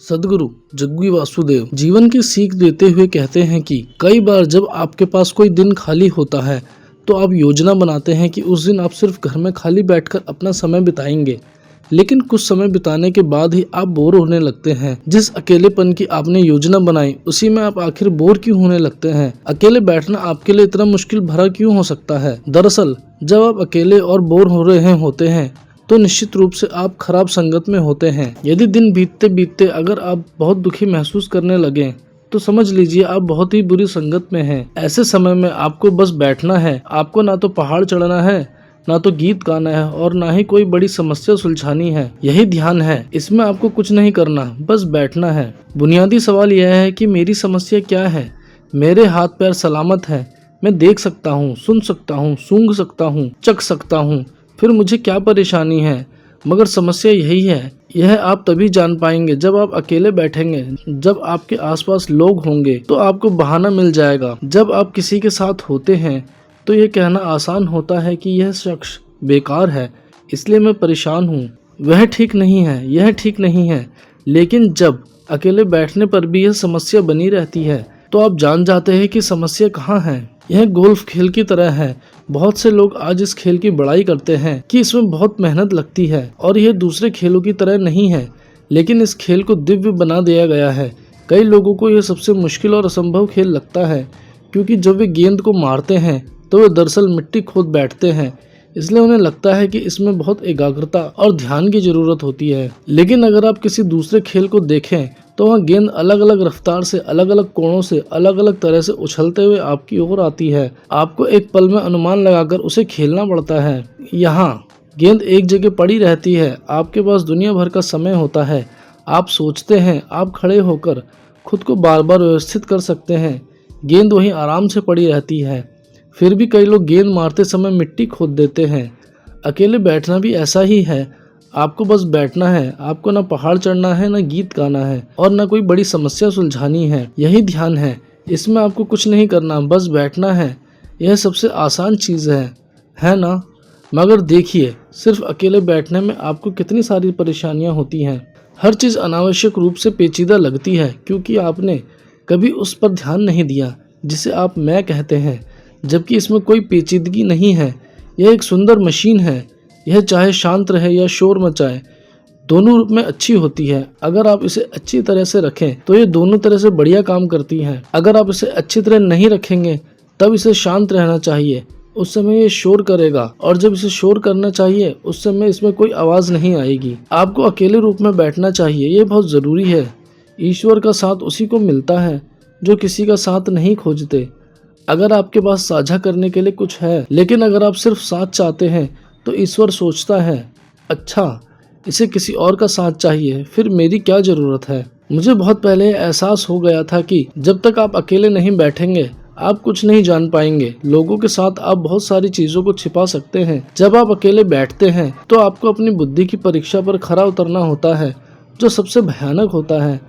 सद्गुरु जग्गी वासुदेव जीवन की सीख देते हुए कहते हैं कि कई बार जब आपके पास कोई दिन खाली होता है तो आप योजना बनाते हैं कि उस दिन आप सिर्फ घर में खाली बैठकर अपना समय बिताएंगे, लेकिन कुछ समय बिताने के बाद ही आप बोर होने लगते हैं। जिस अकेलेपन की आपने योजना बनाई उसी में आप आखिर बोर क्यों होने लगते हैं? अकेले बैठना आपके लिए इतना मुश्किल भरा क्यों हो सकता है? दरअसल जब आप अकेले और बोर हो रहे होते हैं तो निश्चित रूप से आप खराब संगत में होते हैं। यदि दिन बीतते बीतते अगर आप बहुत दुखी महसूस करने लगे तो समझ लीजिए आप बहुत ही बुरी संगत में हैं। ऐसे समय में आपको बस बैठना है। आपको ना तो पहाड़ चढ़ना है, ना तो गीत गाना है और ना ही कोई बड़ी समस्या सुलझानी है। यही ध्यान है, इसमें आपको कुछ नहीं करना, बस बैठना है। बुनियादी सवाल यह है कि मेरी समस्या क्या है? मेरे हाथ पैर सलामत है, मैं देख सकता हूँ, सुन सकता हूँ, सूंघ सकता हूँ, चख सकता हूँ, फिर मुझे क्या परेशानी है? मगर समस्या यही है। यह आप तभी जान पाएंगे जब आप अकेले बैठेंगे। जब आपके आसपास लोग होंगे तो आपको बहाना मिल जाएगा। जब आप किसी के साथ होते हैं तो यह कहना आसान होता है कि यह शख्स बेकार है, इसलिए मैं परेशान हूँ, वह ठीक नहीं है, यह ठीक नहीं है। लेकिन जब अकेले बैठने पर भी यह समस्या बनी रहती है तो आप जान जाते हैं कि समस्या कहाँ है। यह गोल्फ खेल की तरह है। बहुत से लोग आज इस खेल की बड़ाई करते हैं कि इसमें बहुत मेहनत लगती है और यह दूसरे खेलों की तरह नहीं है, लेकिन इस खेल को दिव्य बना दिया गया है। कई लोगों को यह सबसे मुश्किल और असंभव खेल लगता है क्योंकि जब वे गेंद को मारते हैं तो वे दरअसल मिट्टी खोद बैठते हैं, इसलिए उन्हें लगता है कि इसमें बहुत एकाग्रता और ध्यान की जरूरत होती है। लेकिन अगर आप किसी दूसरे खेल को देखें तो वहाँ गेंद अलग अलग रफ्तार से, अलग अलग कोणों से, अलग अलग तरह से उछलते हुए आपकी ओर आती है। आपको एक पल में अनुमान लगाकर उसे खेलना पड़ता है। यहाँ गेंद एक जगह पड़ी रहती है, आपके पास दुनिया भर का समय होता है। आप सोचते हैं, आप खड़े होकर खुद को बार बार व्यवस्थित कर सकते हैं। गेंद वहीं आराम से पड़ी रहती है। फिर भी कई लोग गेंद मारते समय मिट्टी खोद देते हैं। अकेले बैठना भी ऐसा ही है। आपको बस बैठना है। आपको ना पहाड़ चढ़ना है, ना गीत गाना है और ना कोई बड़ी समस्या सुलझानी है। यही ध्यान है, इसमें आपको कुछ नहीं करना, बस बैठना है। यह सबसे आसान चीज़ है ना? मगर देखिए, सिर्फ अकेले बैठने में आपको कितनी सारी परेशानियां होती हैं। हर चीज़ अनावश्यक रूप से पेचीदा लगती है क्योंकि आपने कभी उस पर ध्यान नहीं दिया जिसे आप मैं कहते हैं, जबकि इसमें कोई पेचीदगी नहीं है। यह एक सुंदर मशीन है। यह चाहे शांत रहे या शोर मचाए, दोनों रूप में अच्छी होती है। अगर आप इसे अच्छी तरह से रखें तो ये दोनों तरह से बढ़िया काम करती है। अगर आप इसे अच्छी तरह नहीं रखेंगे तब इसे शांत रहना चाहिए, उस समय ये शोर करेगा, और जब इसे शोर करना चाहिए उस समय इसमें कोई आवाज़ नहीं आएगी। आपको अकेले रूप में बैठना चाहिए, ये बहुत ज़रूरी है। ईश्वर का साथ उसी को मिलता है जो किसी का साथ नहीं खोजते। अगर आपके पास साझा करने के लिए कुछ है, लेकिन अगर आप सिर्फ साथ चाहते हैं तो ईश्वर सोचता है, अच्छा इसे किसी और का साथ चाहिए, फिर मेरी क्या ज़रूरत है। मुझे बहुत पहले एहसास हो गया था कि जब तक आप अकेले नहीं बैठेंगे आप कुछ नहीं जान पाएंगे। लोगों के साथ आप बहुत सारी चीज़ों को छिपा सकते हैं। जब आप अकेले बैठते हैं तो आपको अपनी बुद्धि की परीक्षा पर खरा उतरना होता है, जो सबसे भयानक होता है।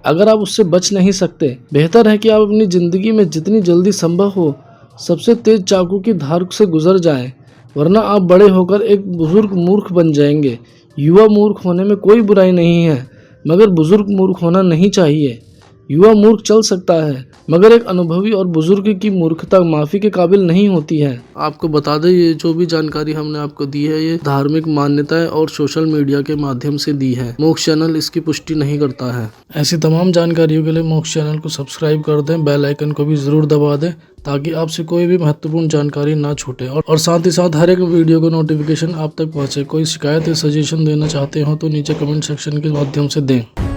अगर आप उससे बच नहीं सकते, बेहतर है कि आप अपनी ज़िंदगी में जितनी जल्दी संभव हो सबसे तेज चाकू की धार से गुजर जाएं, वरना आप बड़े होकर एक बुजुर्ग मूर्ख बन जाएंगे। युवा मूर्ख होने में कोई बुराई नहीं है, मगर बुजुर्ग मूर्ख होना नहीं चाहिए। युवा मूर्ख चल सकता है, मगर एक अनुभवी और बुजुर्ग की मूर्खता माफ़ी के काबिल नहीं होती है। आपको बता दें, ये जो भी जानकारी हमने आपको दी है ये धार्मिक मान्यताएं और सोशल मीडिया के माध्यम से दी है। मोक्ष चैनल इसकी पुष्टि नहीं करता है। ऐसी तमाम जानकारियों के लिए मोक्ष चैनल को सब्सक्राइब कर दें, बेल आइकन को भी ज़रूर दबा दें ताकि आपसे कोई भी महत्वपूर्ण जानकारी ना छूटे, और साथ ही साथ हर एक वीडियो का नोटिफिकेशन आप तक पहुँचे। कोई शिकायत या सजेशन देना चाहते हो तो नीचे कमेंट सेक्शन के माध्यम से दें।